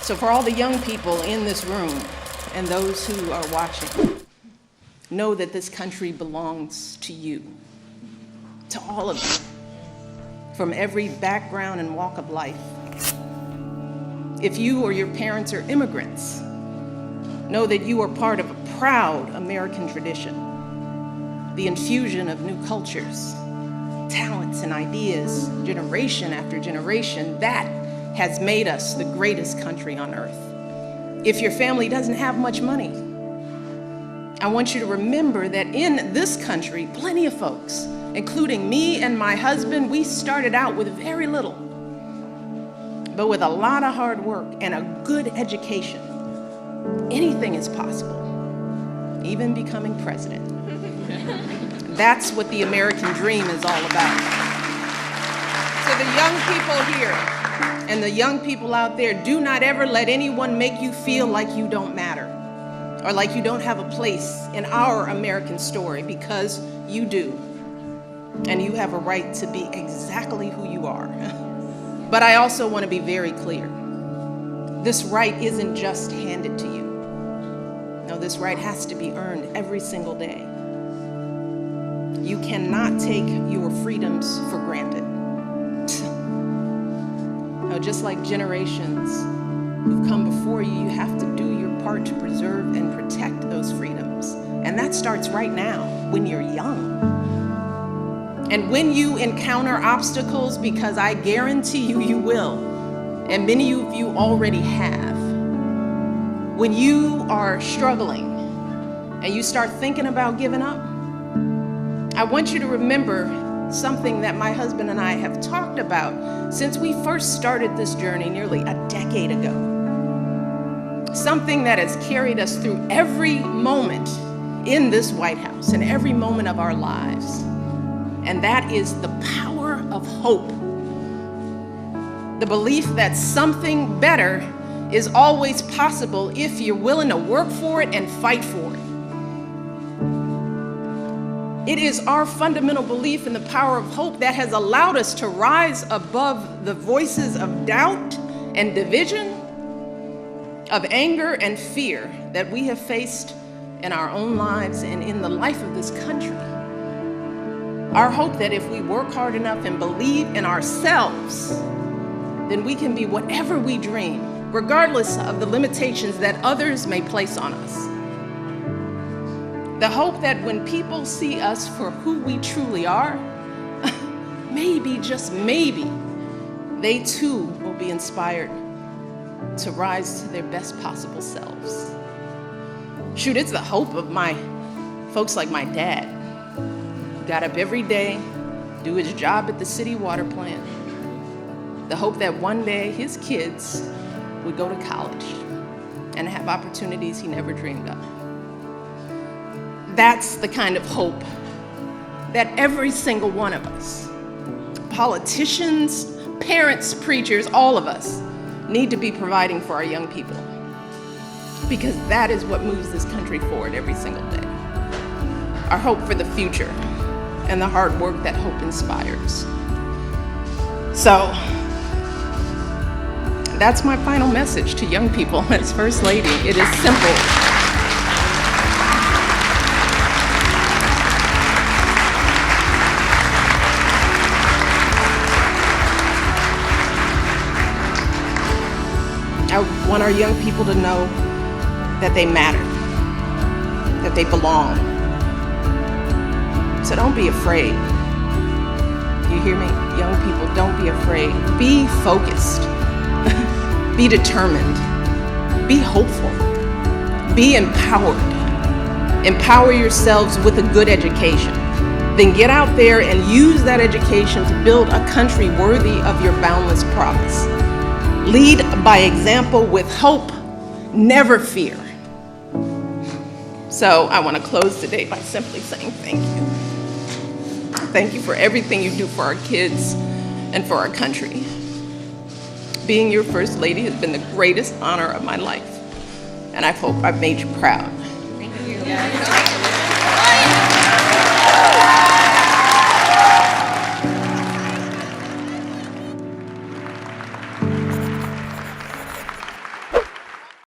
So for all the young people in this room and those who are watching, know that this country belongs to you, to all of you, from every background and walk of life. If you or your parents are immigrants, know that you are part of a proud American tradition, the infusion of new cultures, talents and ideas, generation after generation, that has made us the greatest country on earth. If your family doesn't have much money, I want you to remember that in this country, plenty of folks, including me and my husband, we started out with very little, but with a lot of hard work and a good education, anything is possible, even becoming president. That's what the American dream is all about. So the young people here and the young people out there, do not ever let anyone make you feel like you don't matter or like you don't have a place in our American story, because you do. And you have a right to be exactly who you are. But I also want to be very clear. This right isn't just handed to you. No, this right has to be earned every single day. You cannot take your freedoms for granted. No, just like generations who've come before you, you have to do your part to preserve and protect those freedoms. And that starts right now, when you're young. And when you encounter obstacles, because I guarantee you, you will, and many of you already have, when you are struggling and you start thinking about giving up, I want you to remember something that my husband and I have talked about since we first started this journey nearly a decade ago. Something that has carried us through every moment in this White House and every moment of our lives. And that is the power of hope. The belief that something better is always possible if you're willing to work for it and fight for it. It is our fundamental belief in the power of hope that has allowed us to rise above the voices of doubt and division, of anger and fear that we have faced in our own lives and in the life of this country. Our hope that if we work hard enough and believe in ourselves, then we can be whatever we dream, regardless of the limitations that others may place on us. The hope that when people see us for who we truly are, maybe, just maybe, they too will be inspired to rise to their best possible selves. Shoot, it's the hope of my folks like my dad. Got up every day, do his job at the city water plant. The hope that one day his kids would go to college and have opportunities he never dreamed of. That's the kind of hope that every single one of us, politicians, parents, preachers, all of us, need to be providing for our young people. Because that is what moves this country forward every single day. Our hope for the future and the hard work that hope inspires. So, that's my final message to young people as First Lady. It is simple. I want our young people to know that they matter, that they belong. So don't be afraid. You hear me? Young people, don't be afraid. Be focused. Be determined. Be hopeful. Be empowered. Empower yourselves with a good education. Then get out there and use that education to build a country worthy of your boundless promise. Lead by example with hope, never fear. So I want to close today by simply saying thank you. Thank you for everything you do for our kids and for our country. Being your First Lady has been the greatest honor of my life, and I hope I've made you proud. Thank you.